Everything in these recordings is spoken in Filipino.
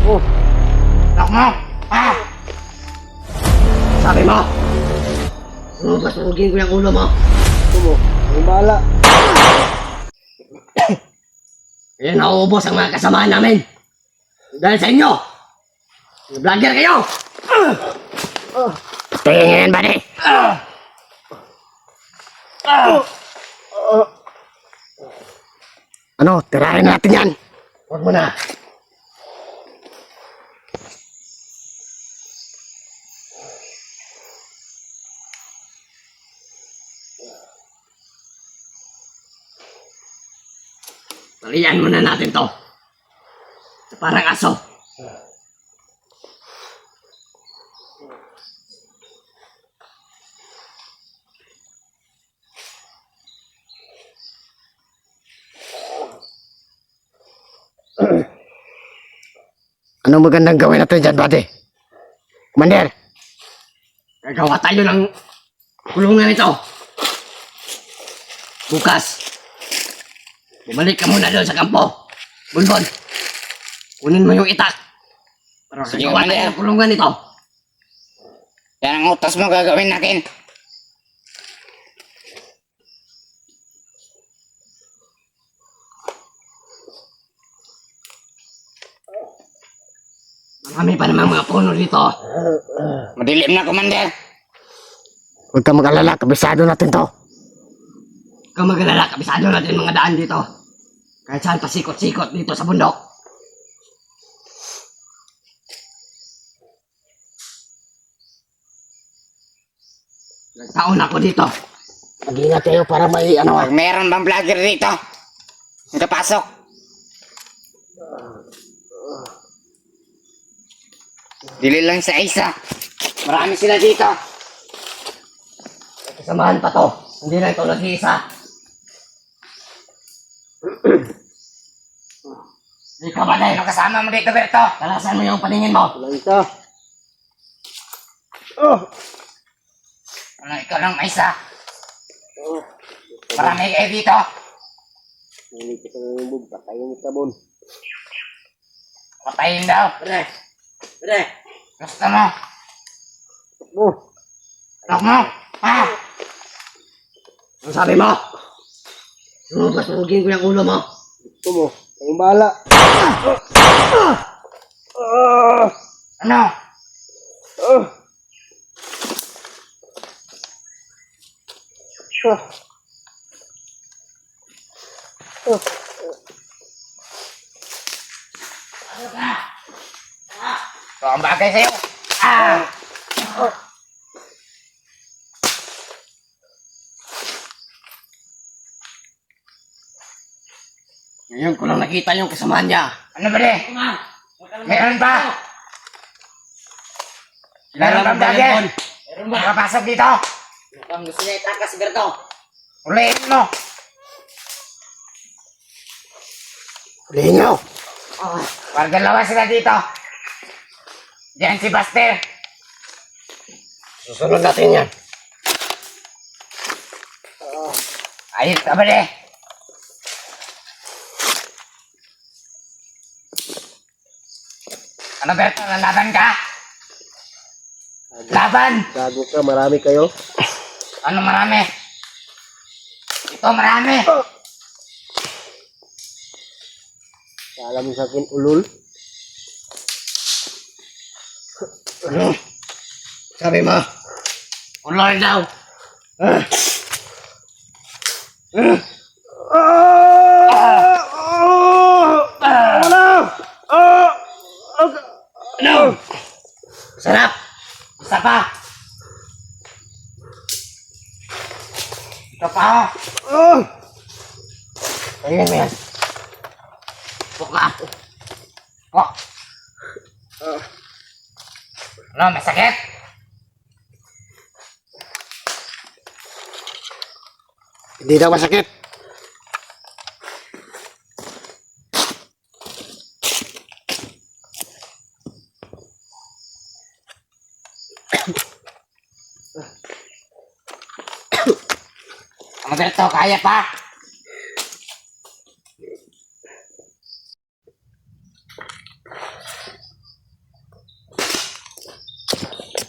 Oh, Lock mo! Ah! sabi mo! Basurugin ko yung ulo mo. Ito mo, ang bahala. Kaya nauubos ang mga kasamahan namin. Dahil sa inyo. Vlogger kayo! Tingin ba di? Ano, tirahin natin yan. Huwag mo na. Talian muna natin to. Parang aso. Anong magandang gawin natin dyan, buddy? Commander, gagawa tayo ng kulungan ito. Bukas, bumalik ka muna doon sa kampo. Bulbon, kunin mo yung itak. Pero Sige, gagawa tayo Commander. ng kulungan ito. Yan ang utos mo gagawin natin. Marami pa naman mga puno dito. Madilim na, Commander. Huwag kang mag-alala, kabisado natin to. Huwag kang mag-alala, kabisado natin mga daan dito. Kahit saan pasikot-sikot dito sa bundok. Nagtaon ako dito. Mag-ingat kayo para may Pag meron bang vlogger dito, nakapasok. Dili lang sa isa. Marami sila dito. kasamahan pa to. Hindi na ito nag-iisa. Ikaw ba Ano kasama mo dito, Berto? Talasan mo yung paningin mo. Wala isa. Oh! Ano, ikaw lang may isa. Oh! Marami kayo dito. Nalito ka na yung bug. Patayin kita, Bon. Patayin daw. Pre! Pre! Gusto mo? Oh! Lock mo? Ha? Ang sabi mo? Basurugin ko yung ulo mo. Gusto mo. Kayong bahala. Ano? Oh! Oh! Ito ang bagay sa'yo. Ah! Ngayon ko lang nakita yung kasamahan niya. Ano ba, de? Meron pa? Meron pa, vlogger? Meron ba? Makapasok dito. Mukhang gusto niya itakas si Berto. Ulihin mo. Hulihin niyo. Para dalawa sila dito. Diyan si Buster. Susunod natin yan. Ayos ka ba, de? Ano, Berto? Lalaban ka? Laban! Gago ka. Marami kayo. Ano marami? Ito marami. Alam mo sa akin, ulul. Ano? Sabi mo? Ulol daw. Ano? Sarap. Isa pa. Ito pa. Ayun mo yan. Buka. Oh. Ano, masakit? Hindi daw masakit. Ano, Berto? Kaya pa?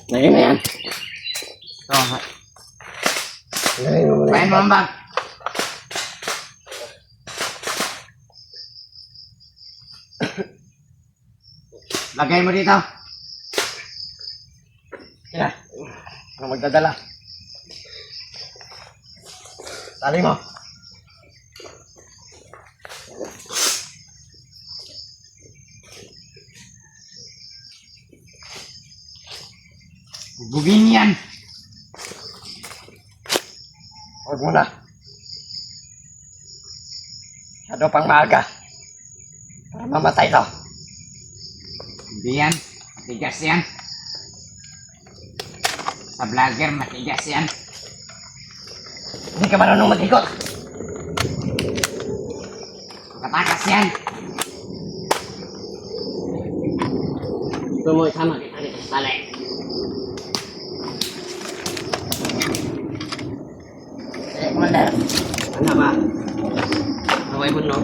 Lagay na yan. Ito. Lagay mo muna. Bayan mo ang bag. Lagay mo dito. Yan. Ano magdadala? Tali mo. Bugin yan. Huwag muna. Masyado pang maaga. Para mamatay to. Hindi yan. Matigas yan. Sa vlogger, matigas yan. Hindi ka marunong mag-ikot. Katakas yan. Ito mo isama kita dito sa tali. Commander. Ano ba? Naway mo, no?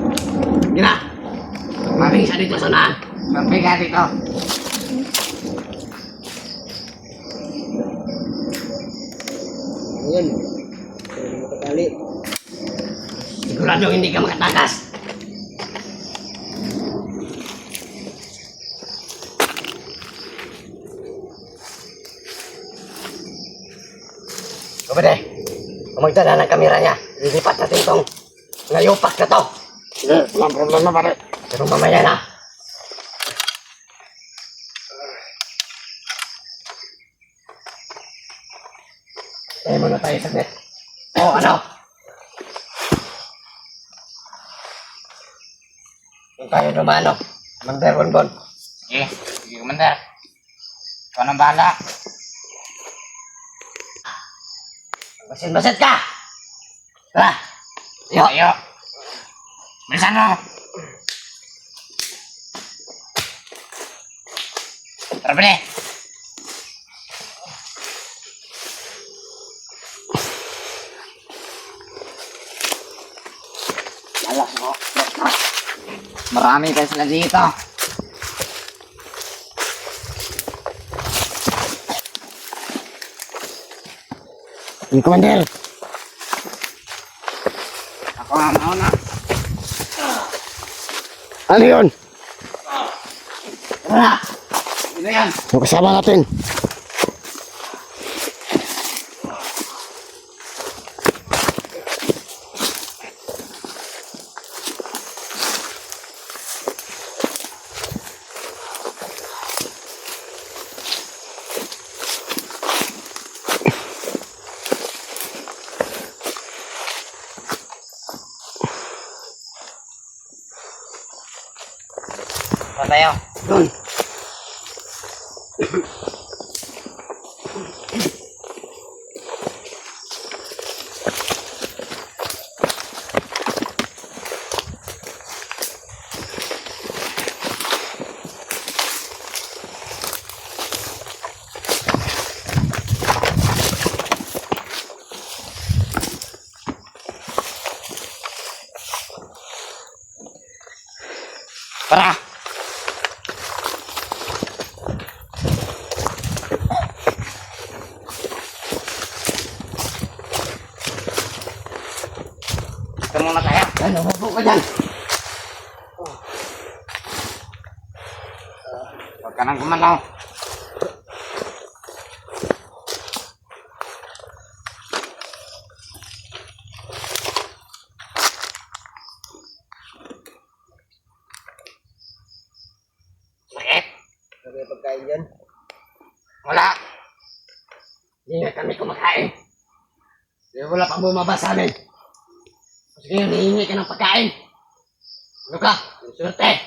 Gina! Mabing siya dito sa naan. Magbiga dito. Ayan. Hindi makatali. Sigurado hindi ka makatakas. Kapatid, magdala ng kamera niya. Lilipat natin itong ngayupak na to. Sige, walang problema pare. Pero mamaya na. Tayo muna tayo saglit. Oh, ano? Kung tayo dumano, magberbon-bon. Sige. Sige, Commander. Ikaw nang bahala. Basit-basit ka! Tara! Yo! Tayo. Bilisan mo. Tara, pili. Alas mo. Marami pa sila dito. Commander! Ako ang mauna. Ano yun? Tara. Ito yan. Yung kasama natin. Saan tayo? Doon. Tara. Ito muna tayo. Ano, mabuo ka dyan. Huwag ka nang gumalaw. Sakit. Sabi ang pagkain dyan. Wala. Hindi na kami kumakain. Kaya wala pang bumaba sa amin. Sige, hihingi ka ng pagkain. Ano ka? Swerte.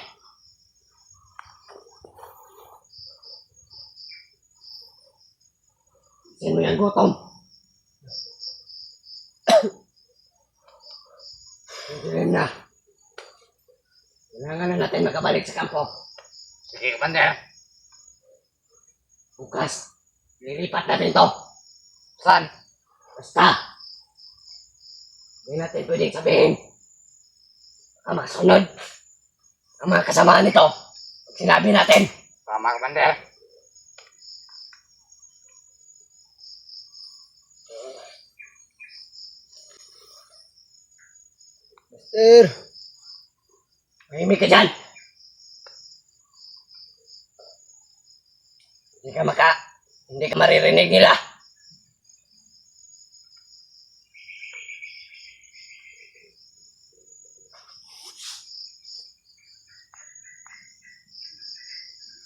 Sino yung gutom? Hindi na. Kailangan na natin makabalik sa kampo. Sige, Commander. Bukas, lilipat natin to. Saan? Basta. Hindi natin pwedeng sabihin. Baka masunod. Ang mga kasamaan nito. Pag sinabi natin, Tama, Commander. Master! Mahimik ka dyan. Hindi ka maririnig nila.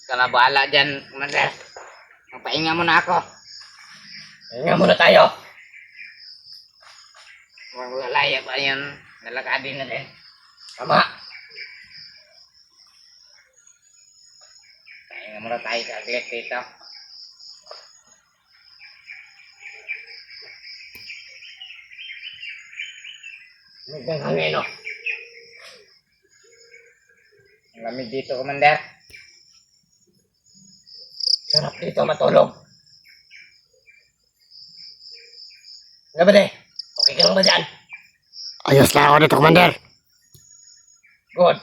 Ikaw na bahala dyan, Commander. Magpahinga muna ako. Hinga muna tayo. Maglalaya pa yun. Nalakadin na din. Tama. Pahinga muna tayo sa aglit dito. Magdang hangin, oh. Ang lamig dito, Commander. Sarap dito matulog. Ano ba, de? Okay ka lang ba dyan? Ayos na ako dito, Commander. Good.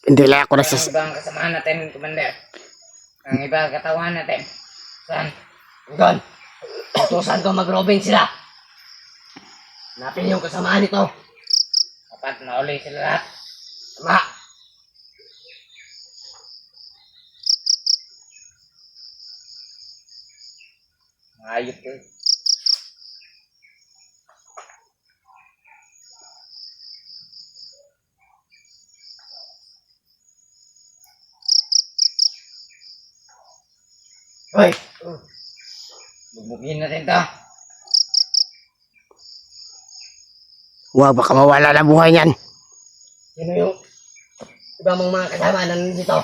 Hindi lang ako Ang iba ang kasamahan natin, Commander. Ang iba ang katawan natin. Saan? Doon. Utusan ko mag-robing sila. Hanapin yung kasamaan nito. Dapat nauli sila lahat. Tama. Ayot ko. Hoy. Bubugin natin to. Huwag baka mawala na buhay niyan. Sino yung iba mong mga kasama na nandito?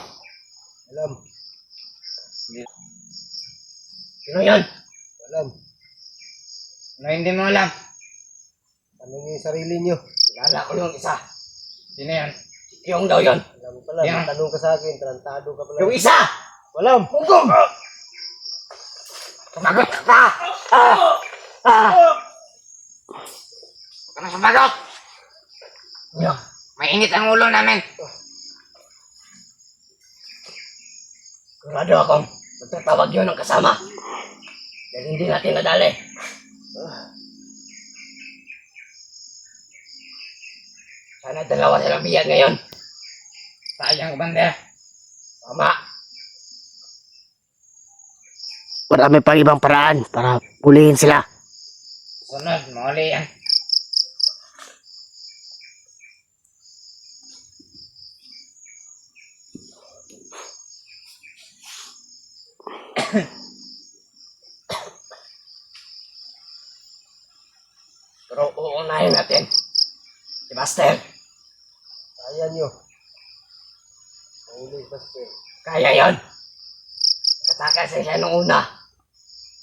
Alam. Sino yun? Alam. Ano hindi mo alam? Tanong yung sarili niyo. Kilala ko yung isa. Sino yan? Yung daw yun. Alam mo pala. Yan. Tanong ka sa akin. Tarantado ka pala. Yung isa! Alam. Hukom! Sumagot ka! Huwag ka na sumagot! Yeah. Mainit ang ulo namin. Kurado akong magtatawag yun ng kasama. Dahil hindi natin nadali. Sana dalawa silang biyag ngayon. Sayang, Commander. Tama. Marami pang ibang paraan para hulihin sila. Sunod, mauli yan. Pero uunahin natin. Si Master. Kaya niyo. Mahuli, Master. Kaya yon. Katakas siya nung una.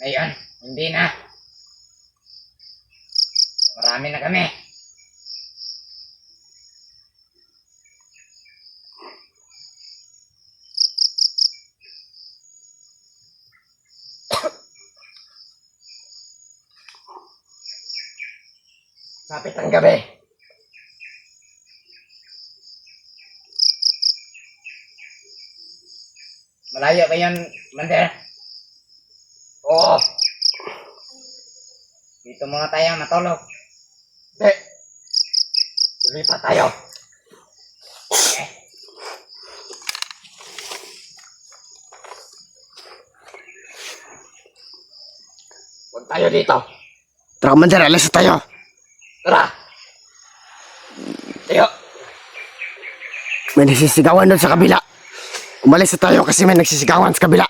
Ngayon, hindi na. Marami na kami. Sapit ang gabi. Malayo ba yan, Commander? Oo. Dito muna tayo matulog. Hindi. Lumipat tayo. Okay. Huwag tayo dito. Tara, Commander. Alas na tayo. Tara. Tayo. May nagsisigawan doon sa kabila. Umalis na tayo kasi may nagsisigawan sa kabila.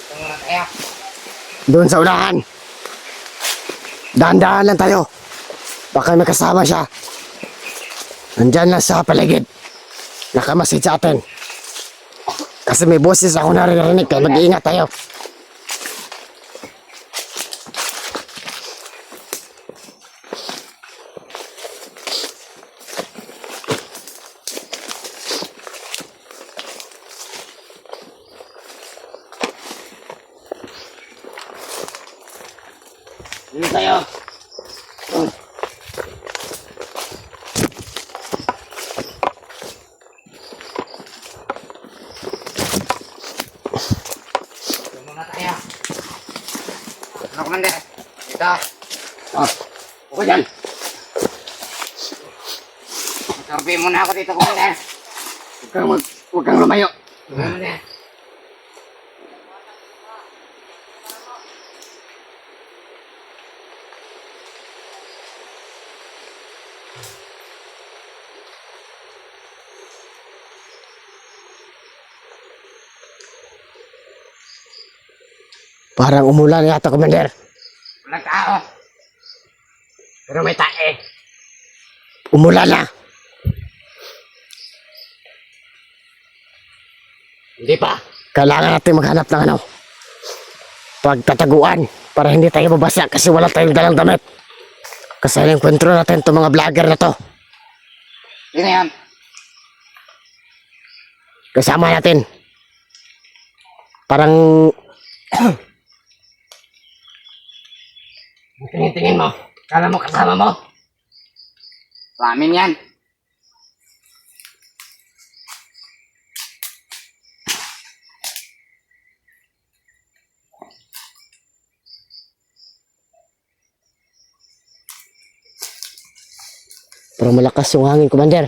Dito muna tayo. Doon sa unahan. Dahan-dahan lang tayo. Baka may kasama siya. Nandyan lang sa paligid. Nakamasid sa atin. Kasi may boses ako naririnig kaya mag-iingat tayo. Dito tayo. Ito muna tayo. Ano, Commander? Dito. Ah, okay dyan. Sorbi muna ako dito, Commander. Huwag kang lumayo. Commander. Parang umulan yata, Commander. Walang tao. Pero may tae. Umulan na. Hindi pa. Kailangan natin maghanap ng ano, pagtataguan para hindi tayo mabasa kasi wala tayong dalang damit. Kasi na-enkwentro natin itong mga vlogger na to. Sino yan? Kasama natin. Parang Tingin-tingin mo. Kala mo kasama mo. Sa amin yan. parang malakas yung hangin, Commander.